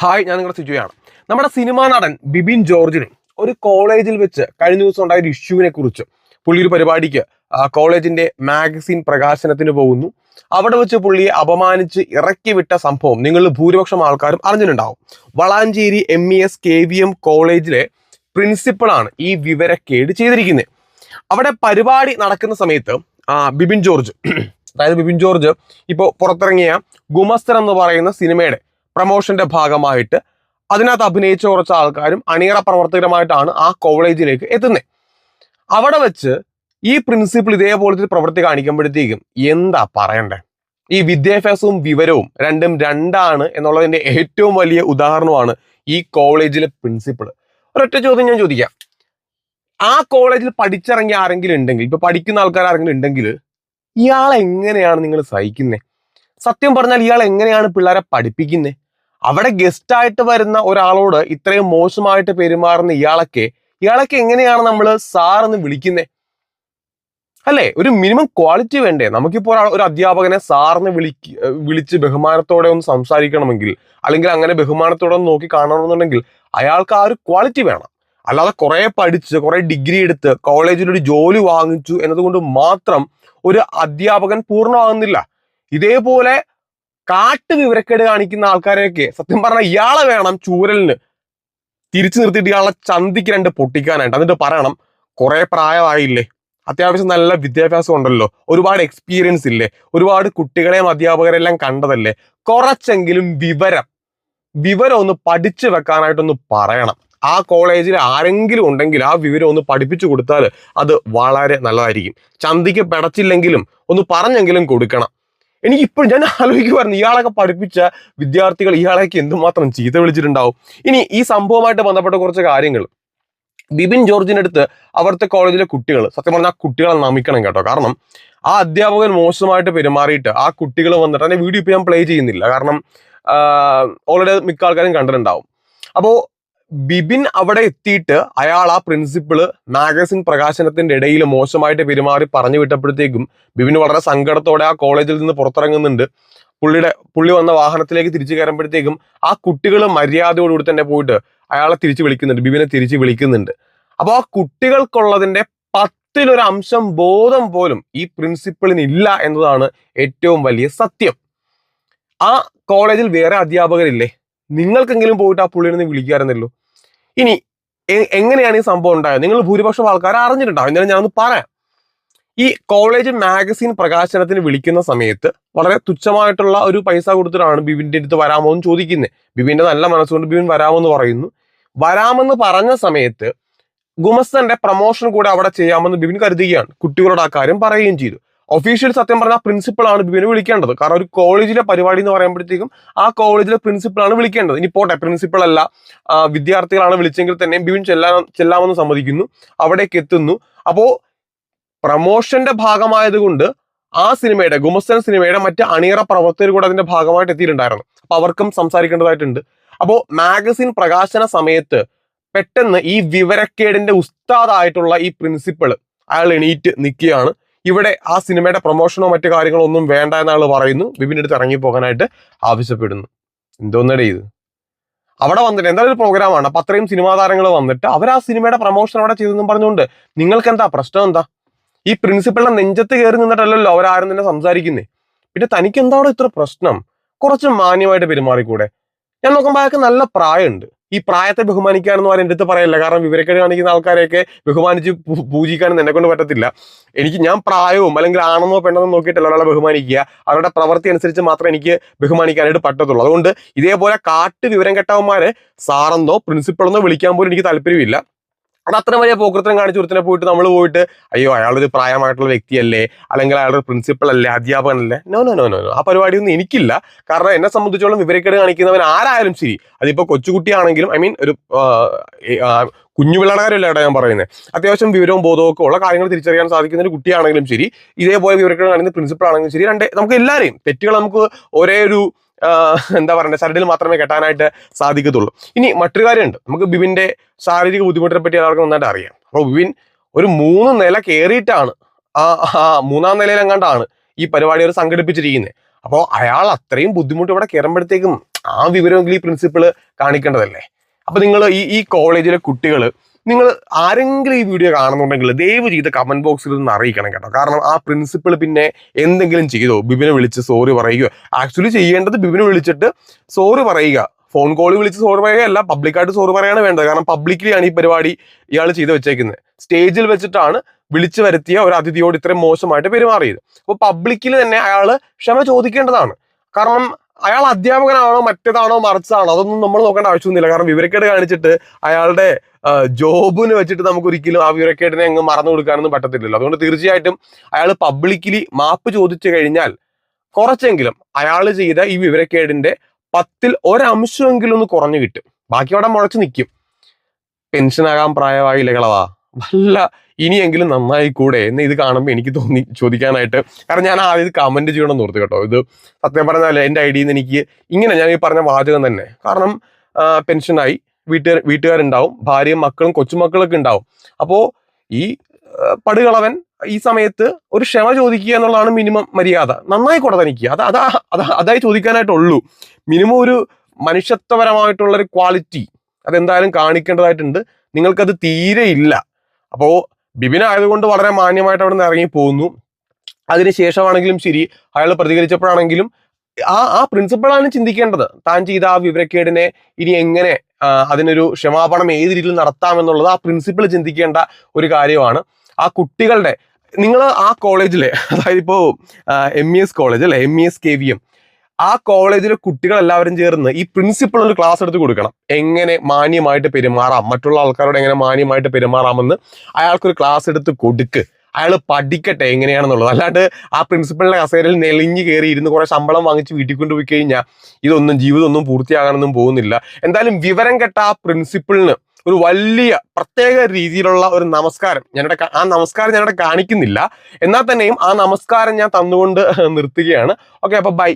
Hi, ഞാൻ നിങ്ങളുടെ സിജുയാണ്. നമ്മുടെ സിനിമാ നടൻ ബിബിൻ ജോർജിന് ഒരു കോളേജിൽ വെച്ച് കഴിഞ്ഞ ദിവസം ഉണ്ടായ ഒരു ഇഷ്യൂവിനെ കുറിച്ച് പുള്ളി ഒരു പരിപാടിക്ക് കോളേജിന്റെ മാഗസിൻ പ്രകാശനത്തിന് പോകുന്നു. അവിടെ വെച്ച് പുള്ളിയെ അപമാനിച്ച് ഇറക്കി വിട്ട സംഭവം നിങ്ങൾ ഭൂരിപക്ഷം ആൾക്കാരും അറിഞ്ഞിട്ടുണ്ടാവും. വളാഞ്ചേരി MES KVM കോളേജിലെ പ്രിൻസിപ്പളാണ് ഈ വിവരക്കേട് ചെയ്തിരിക്കുന്നത്. അവിടെ പരിപാടി നടക്കുന്ന സമയത്ത് ബിബിൻ ജോർജ് അതായത് ബിബിൻ ജോർജ് ഇപ്പോൾ പുറത്തിറങ്ങിയ ഗുമസ്തൻ എന്ന് പറയുന്ന സിനിമയുടെ പ്രമോഷന്റെ ഭാഗമായിട്ട് അതിനകത്ത് അഭിനയിച്ച കുറച്ച് ആൾക്കാരും അണിയറ പ്രവർത്തകരുമായിട്ടാണ് ആ കോളേജിലേക്ക് എത്തുന്നത്. അവിടെ വെച്ച് ഈ പ്രിൻസിപ്പൾ ഇതേപോലത്തെ പ്രവൃത്തി കാണിക്കുമ്പോഴത്തേക്കും എന്താ പറയണ്ടേ? ഈ വിദ്യാഭ്യാസവും വിവരവും രണ്ടും രണ്ടാണ് എന്നുള്ളതിന്റെ ഏറ്റവും വലിയ ഉദാഹരണമാണ് ഈ കോളേജിലെ പ്രിൻസിപ്പൾ. ഒരൊറ്റ ചോദ്യം ഞാൻ ചോദിക്കാം. ആ കോളേജിൽ പഠിച്ചിറങ്ങിയ ആരെങ്കിലും ഉണ്ടെങ്കിൽ, ഇപ്പൊ പഠിക്കുന്ന ആൾക്കാർ ആരെങ്കിലും ഉണ്ടെങ്കിൽ, ഇയാളെ എങ്ങനെയാണ് നിങ്ങൾ സഹിക്കുന്നത്? സത്യം പറഞ്ഞാൽ ഇയാൾ എങ്ങനെയാണ് പിള്ളേരെ പഠിപ്പിക്കുന്നത്? അവിടെ ഗസ്റ്റ് ആയിട്ട് വരുന്ന ഒരാളോട് ഇത്രയും മോശമായിട്ട് പെരുമാറുന്ന ഇയാളൊക്കെ എങ്ങനെയാണ് നമ്മൾ സാർ എന്ന് വിളിക്കുന്നത്? അല്ലേ? ഒരു മിനിമം ക്വാളിറ്റി വേണ്ടേ? നമുക്കിപ്പോൾ ഒരു അധ്യാപകനെ സാറിന് വിളിച്ച് ബഹുമാനത്തോടെ ഒന്ന് സംസാരിക്കണമെങ്കിൽ, അല്ലെങ്കിൽ അങ്ങനെ ബഹുമാനത്തോടെ ഒന്ന് നോക്കി കാണണമെന്നുണ്ടെങ്കിൽ അയാൾക്ക് ആ ഒരു ക്വാളിറ്റി വേണം. അല്ലാതെ കുറെ പഠിച്ച് കുറെ ഡിഗ്രി എടുത്ത് കോളേജിൽ ഒരു ജോലി വാങ്ങിച്ചു എന്നതുകൊണ്ട് മാത്രം ഒരു അധ്യാപകൻ പൂർണ്ണമാകുന്നില്ല. ഇതേപോലെ വിവരക്കേട് കാണിക്കുന്ന ആൾക്കാരെയൊക്കെ സത്യം പറഞ്ഞാൽ ഇയാളെ വേണം ചൂരലിന് തിരിച്ചു നിർത്തിയിട്ട് ഇയാളെ ചന്തിക്ക് രണ്ട് പൊട്ടിക്കാനായിട്ട്. എന്നിട്ട് പറയണം, കുറെ പ്രായമായില്ലേ, അത്യാവശ്യം നല്ല വിദ്യാഭ്യാസം ഉണ്ടല്ലോ, ഒരുപാട് എക്സ്പീരിയൻസ് ഇല്ലേ, ഒരുപാട് കുട്ടികളെയും അധ്യാപകരെല്ലാം കണ്ടതല്ലേ, കുറച്ചെങ്കിലും വിവരം ഒന്ന് പഠിച്ചു വെക്കാനായിട്ടൊന്ന് പറയണം. ആ കോളേജിൽ ആരെങ്കിലും ഉണ്ടെങ്കിൽ ആ വിവരം ഒന്ന് പഠിപ്പിച്ചു കൊടുത്താൽ അത് വളരെ നല്ലതായിരിക്കും. ചന്തിക്ക് പിടച്ചില്ലെങ്കിലും ഒന്ന് പറഞ്ഞെങ്കിലും കൊടുക്കണം. എനിക്കിപ്പോഴും ഞാൻ ആലോചിക്കുമായിരുന്നു, ഇയാളൊക്കെ പഠിപ്പിച്ച വിദ്യാർത്ഥികൾ ഇയാളേക്ക് എന്തുമാത്രം ചീത്ത വിളിച്ചിട്ടുണ്ടാവും. ഇനി ഈ സംഭവമായിട്ട് ബന്ധപ്പെട്ട കുറച്ച് കാര്യങ്ങൾ ബിബിൻ ജോർജിന്റെ അടുത്ത് അവിടുത്തെ കോളേജിലെ കുട്ടികൾ സത്യം പറഞ്ഞാൽ ആ കുട്ടികളെ നമിക്കണം കേട്ടോ. കാരണം ആ അധ്യാപകൻ മോശമായിട്ട് പെരുമാറിയിട്ട് ആ കുട്ടികൾ വന്നിട്ട് അതിന്റെ വീഡിയോ ഇപ്പൊ ഞാൻ പ്ലേ ചെയ്യുന്നില്ല, കാരണം ഓൾറെഡി മിക്ക ആൾക്കാരും കണ്ടിട്ടുണ്ടാവും. അപ്പോ ബിബിൻ അവിടെ എത്തിയിട്ട് അയാൾ ആ പ്രിൻസിപ്പിള് മാഗസിൻ പ്രകാശനത്തിന്റെ ഇടയിൽ മോശമായിട്ട് പെരുമാറി പറഞ്ഞു വിട്ടപ്പോഴത്തേക്കും ബിബിൻ വളരെ സങ്കടത്തോടെ ആ കോളേജിൽ നിന്ന് പുറത്തിറങ്ങുന്നുണ്ട്. പുള്ളി വന്ന വാഹനത്തിലേക്ക് തിരിച്ചു കയറുമ്പോഴത്തേക്കും ആ കുട്ടികൾ മര്യാദയോടുകൂടി തന്നെ പോയിട്ട് അയാളെ തിരിച്ചു വിളിക്കുന്നുണ്ട്, ബിബിനെ തിരിച്ചു വിളിക്കുന്നുണ്ട്. അപ്പോൾ ആ കുട്ടികൾക്കുള്ളതിന്റെ 10% അംശം ബോധം പോലും ഈ പ്രിൻസിപ്പളിന് ഇല്ല എന്നതാണ് ഏറ്റവും വലിയ സത്യം. ആ കോളേജിൽ വേറെ അധ്യാപകരില്ലേ? നിങ്ങൾക്കെങ്കിലും പോയിട്ട് ആ പുള്ളിനെ വിളിക്കാറുണ്ടല്ലോ. ഇനി എങ്ങനെയാണ് ഈ സംഭവം ഉണ്ടായത്? നിങ്ങൾ ഭൂരിപക്ഷം ആൾക്കാർ അറിഞ്ഞിട്ടുണ്ടാവും. എന്നാലും ഞാനൊന്ന് പറയാം. ഈ കോളേജ് മാഗസിൻ പ്രകാശനത്തിന് വിളിക്കുന്ന സമയത്ത് വളരെ തുച്ഛമായിട്ടുള്ള ഒരു പൈസ കൊടുത്തിട്ടാണ് ബിബിന്റെ അടുത്ത് വരാമോ എന്ന് ചോദിക്കുന്നത്. ബിബിന്റെ നല്ല മനസ്സുകൊണ്ട് ബിബിൻ വരാമെന്ന് പറയുന്നു. വരാമെന്ന് പറഞ്ഞ സമയത്ത് ഗുമസ്തന്റെ പ്രൊമോഷൻ കൂടെ അവിടെ ചെയ്യാമെന്ന് ബിബിൻ കരുതുകയാണ്. കുട്ടികളോട് ആ കാര്യം പറയുകയും ചെയ്തു. ഒഫീഷ്യൽ സത്യം പറഞ്ഞാൽ പ്രിൻസിപ്പളാണ് ബിബിനെ വിളിക്കേണ്ടത്. കാരണം ഒരു കോളേജിലെ പരിപാടി എന്ന് പറയുമ്പോഴത്തേക്കും ആ കോളേജിലെ പ്രിൻസിപ്പളാണ് വിളിക്കേണ്ടത്. ഇനി പോട്ടെ, പ്രിൻസിപ്പൾ അല്ല വിദ്യാർത്ഥികളാണ് വിളിച്ചെങ്കിൽ തന്നെ ബിബിൻ ചെല്ലാമെന്ന് സമ്മതിക്കുന്നു, അവിടേക്ക് എത്തുന്നു. അപ്പോ പ്രമോഷന്റെ ഭാഗമായത് കൊണ്ട് ആ സിനിമയുടെ ഗുമസ്തൻ സിനിമയുടെ മറ്റ് അണിയറ പ്രവർത്തകർ കൂടെ അതിന്റെ ഭാഗമായിട്ട് എത്തിയിട്ടുണ്ടായിരുന്നു. അപ്പൊ അവർക്കും സംസാരിക്കേണ്ടതായിട്ടുണ്ട്. അപ്പോ മാഗസിൻ പ്രകാശന സമയത്ത് പെട്ടെന്ന് ഈ വിവരക്കേടിന്റെ ഉസ്താദായിട്ടുള്ള ഈ പ്രിൻസിപ്പൾ അയാൾ എണീറ്റ് നിൽക്കുകയാണ്. ഇവിടെ ആ സിനിമയുടെ പ്രൊമോഷനോ മറ്റു കാര്യങ്ങളോ ഒന്നും വേണ്ട എന്നയാൾ പറയുന്നു. ബിബിന്റെ അടുത്ത് ഇറങ്ങി പോകാനായിട്ട് ആവശ്യപ്പെടുന്നു. എന്തോന്നടേ ഇത്? അവിടെ വന്നിട്ട് എന്തായാലും ഒരു പ്രോഗ്രാമാണ്, അപ്പൊ അത്രയും സിനിമാ താരങ്ങൾ വന്നിട്ട് അവർ ആ സിനിമയുടെ പ്രൊമോഷൻ അവിടെ ചെയ്തെന്നും പറഞ്ഞുകൊണ്ട് നിങ്ങൾക്ക് എന്താ പ്രശ്നം? എന്താ ഈ പ്രിൻസിപ്പളിന്റെ നെഞ്ചത്ത് കയറി നിന്നിട്ടല്ലല്ലോ അവരാരും തന്നെ സംസാരിക്കുന്നേ. പിന്നെ തനിക്ക് എന്താ അവിടെ ഇത്ര പ്രശ്നം? കുറച്ച് മാന്യമായിട്ട് പെരുമാറിക്കൂടെ? ഞാൻ നോക്കുമ്പോൾ അയാൾക്ക് നല്ല പ്രായമുണ്ട്. ഈ പ്രായത്തെ ബഹുമാനിക്കാനെന്ന് പറയാൻ എൻ്റെ അടുത്ത് പറയല്ല, കാരണം വിവരക്കേട് കാണിക്കുന്ന ആൾക്കാരെയൊക്കെ ബഹുമാനിച്ച് പൂജിക്കാനും എന്നെ കൊണ്ട് പറ്റത്തില്ല. ഞാൻ പ്രായവും അല്ലെങ്കിൽ ആണെന്നോ പെണ്ണെന്നോ നോക്കിയിട്ടല്ല ഒരാളെ ബഹുമാനിക്കുക, അവരുടെ പ്രവൃത്തി അനുസരിച്ച് മാത്രമേ എനിക്ക് ബഹുമാനിക്കാനായിട്ട് പറ്റത്തുള്ളൂ. അതുകൊണ്ട് ഇതേപോലെ വിവരം കെട്ടവന്മാരെ സാറെന്നോ പ്രിൻസിപ്പളെന്നോ വിളിക്കാൻ പോലും എനിക്ക് താല്പര്യമില്ല. അത് അത്ര വലിയ പോക്കൃത്തരം കാണിച്ചു ഒരുത്തിനെ പോയിട്ട് നമ്മൾ പോയിട്ട് അയ്യോ അയാളൊരു പ്രായമായിട്ടുള്ള വ്യക്തിയല്ലേ, അല്ലെങ്കിൽ അയാളൊരു പ്രിൻസിപ്പൾ അല്ലേ, അധ്യാപകനല്ലേ, no no no no no, ആ പരിപാടിയൊന്നും എനിക്കില്ല. കാരണം എന്നെ സംബന്ധിച്ചോളം വിവരക്കേട് കാണിക്കുന്നവൻ ആരായാലും ശരി, അതിപ്പോ കൊച്ചുകുട്ടിയാണെങ്കിലും ഒരു കുഞ്ഞു പിള്ളേരല്ല ഞാൻ പറയുന്നത്, അത്യാവശ്യം വിവരവും ബോധവും ഒക്കെ ഉള്ള കാര്യങ്ങൾ തിരിച്ചറിയാൻ സാധിക്കുന്ന ഒരു കുട്ടിയാണെങ്കിലും ശരി, ഇതേപോലെ വിവരക്കേട് കാണിക്കുന്ന പ്രിൻസിപ്പൾ ആണെങ്കിലും ശരി, നമുക്ക് എല്ലാവരെയും തെറ്റുകൾ നമുക്ക് ഒരേ ഒരു എന്താ പറയണ്ടേ സരടിൽ മാത്രമേ കെട്ടാനായിട്ട് സാധിക്കത്തുള്ളൂ. ഇനി മറ്റൊരു കാര്യമുണ്ട്, നമുക്ക് ബിബിന്റെ ശാരീരിക ബുദ്ധിമുട്ടിനെ പറ്റി എല്ലാവർക്കും നന്നായിട്ട് അറിയാം. അപ്പോൾ ബിബിൻ ഒരു 3 നില കയറിയിട്ടാണ് ആ 3ാം നിലയിലെങ്ങാണ്ടാണ് ഈ പരിപാടി അവർ സംഘടിപ്പിച്ചിരിക്കുന്നത്. അപ്പോൾ അയാൾ അത്രയും ബുദ്ധിമുട്ട് ഇവിടെ കയറുമ്പോഴത്തേക്കും ആ വിവരമെങ്കിലും ഈ പ്രിൻസിപ്പള് കാണിക്കേണ്ടതല്ലേ. അപ്പൊ നിങ്ങൾ ഈ കോളേജിലെ കുട്ടികൾ, നിങ്ങൾ ആരെങ്കിലും ഈ വീഡിയോ കാണുന്നുണ്ടെങ്കിൽ ദയവ് ചെയ്ത് കമന്റ് ബോക്സിൽ ഒന്ന് അറിയിക്കണം കേട്ടോ. കാരണം ആ പ്രിൻസിപ്പൾ പിന്നെ എന്തെങ്കിലും ചെയ്തോ, ബിബിനെ വിളിച്ച് സോറി പറയുകയോ, ആക്ച്വലി ചെയ്യേണ്ടത് ബിബിനെ വിളിച്ചിട്ട് സോറി പറയുക, ഫോൺ കോൾ വിളിച്ച് സോറി പറയുകയല്ല, പബ്ലിക്കായിട്ട് സോറി പറയാണ് വേണ്ടത്. കാരണം പബ്ലിക്കലി ആണ് ഈ പരിപാടി ഇയാൾ ചെയ്ത് വെച്ചേക്കുന്നത്. സ്റ്റേജിൽ വെച്ചിട്ടാണ് വിളിച്ചു വരുത്തിയ ഒരു അതിഥിയോട് ഇത്രയും മോശമായിട്ട് പെരുമാറിയത്. അപ്പോൾ പബ്ലിക്കിൽ തന്നെ അയാൾ ക്ഷമ ചോദിക്കേണ്ടതാണ്. കാരണം അയാൾ അധ്യാപകനാണോ മറ്റേതാണോ മറിച്ചതാണോ അതൊന്നും നമ്മൾ നോക്കേണ്ട ആവശ്യമൊന്നുമില്ല. കാരണം വിവരക്കേട് കാണിച്ചിട്ട് അയാളുടെ ജോബിന് വെച്ചിട്ട് നമുക്ക് ഒരിക്കലും ആ വിവരക്കേടിനെ അങ്ങ് മറന്നു കൊടുക്കാനൊന്നും പറ്റത്തില്ലല്ലോ. അതുകൊണ്ട് തീർച്ചയായിട്ടും അയാൾ പബ്ലിക്കലി മാപ്പ് ചോദിച്ചു കഴിഞ്ഞാൽ കുറച്ചെങ്കിലും അയാൾ ചെയ്ത ഈ വിവരക്കേടിന്റെ 10ൽ 1 അംശമെങ്കിലും ഒന്ന് കുറഞ്ഞു കിട്ടും. ബാക്കി അവിടെ മുളച്ചു നിൽക്കും. പെൻഷനാകാൻ പ്രായമായില്ല കളവാ, വല്ല ഇനിയെങ്കിലും നന്നായി കൂടെ എന്ന് ഇത് കാണുമ്പോൾ എനിക്ക് തോന്നി ചോദിക്കാനായിട്ട്. കാരണം ഞാൻ ആദ്യം ഇത് കമന്റ് ചെയ്യണമെന്ന് ഓർത്തു കേട്ടോ. ഇത് സത്യം പറഞ്ഞാൽ എൻ്റെ ഐഡിയിൽ നിന്ന് എനിക്ക് ഇങ്ങനെ ഞാൻ ഈ പറഞ്ഞ വാചകം തന്നെ. കാരണം പെൻഷനായി, വീട്ടുകാരുണ്ടാവും, ഭാര്യയും മക്കളും കൊച്ചുമക്കളൊക്കെ ഉണ്ടാവും. അപ്പോൾ ഈ പടുകളവൻ ഈ സമയത്ത് ഒരു ക്ഷമ ചോദിക്കുക എന്നുള്ളതാണ് മിനിമം മര്യാദ. നന്നായി കൂടെ തനിക്ക് അതായി ചോദിക്കാനായിട്ടുള്ളൂ. മിനിമം ഒരു മനുഷ്യത്വപരമായിട്ടുള്ള ഒരു ക്വാളിറ്റി അതെന്തായാലും കാണിക്കേണ്ടതായിട്ടുണ്ട്. നിങ്ങൾക്കത് തീരെ ഇല്ല. അപ്പോൾ ബിബിൻ ആയതുകൊണ്ട് വളരെ മാന്യമായിട്ട് അവിടെ നിന്ന് ഇറങ്ങി പോകുന്നു. അതിനുശേഷമാണെങ്കിലും ശരി, അയാൾ പ്രതികരിച്ചപ്പോഴാണെങ്കിലും ആ പ്രിൻസിപ്പളാണ് ചിന്തിക്കേണ്ടത്. താൻ ചെയ്ത ആ വിവരക്കേടിനെ ഇനി എങ്ങനെ അതിനൊരു ക്ഷമാപണം ഏത് രീതിയിൽ നടത്താമെന്നുള്ളത് ആ പ്രിൻസിപ്പൾ ചിന്തിക്കേണ്ട ഒരു കാര്യമാണ്. ആ കുട്ടികളുടെ, നിങ്ങൾ ആ കോളേജിലെ, അതായത് ഇപ്പോൾ MES കോളേജ് അല്ലെ, MES KVM, ആ കോളേജിലെ കുട്ടികളെല്ലാവരും ചേർന്ന് ഈ പ്രിൻസിപ്പൾ ഒരു ക്ലാസ് എടുത്ത് കൊടുക്കണം. എങ്ങനെ മാന്യമായിട്ട് പെരുമാറാം, മറ്റുള്ള ആൾക്കാരോട് എങ്ങനെ മാന്യമായിട്ട് പെരുമാറാമെന്ന് അയാൾക്കൊരു ക്ലാസ് എടുത്ത് കൊടുക്ക്. അയാൾ പഠിക്കട്ടെ എങ്ങനെയാണെന്നുള്ളത്. അല്ലാണ്ട് ആ പ്രിൻസിപ്പളിന്റെ കസേരയിൽ നെളിഞ്ഞു കയറി ഇരുന്ന് കുറെ ശമ്പളം വാങ്ങിച്ച് വീട്ടിൽ കൊണ്ടുപോയി കഴിഞ്ഞാൽ ജീവിതമൊന്നും പൂർത്തിയാകാനൊന്നും പോകുന്നില്ല. എന്തായാലും വിവരം കെട്ട ആ പ്രിൻസിപ്പളിന് ഒരു വലിയ പ്രത്യേക രീതിയിലുള്ള ഒരു നമസ്കാരം ആ നമസ്കാരം ഞാനിവിടെ കാണിക്കുന്നില്ല. എന്നാൽ തന്നെയും ആ നമസ്കാരം ഞാൻ തന്നുകൊണ്ട് നിർത്തുകയാണ്. ഓക്കെ, അപ്പൊ ബൈ.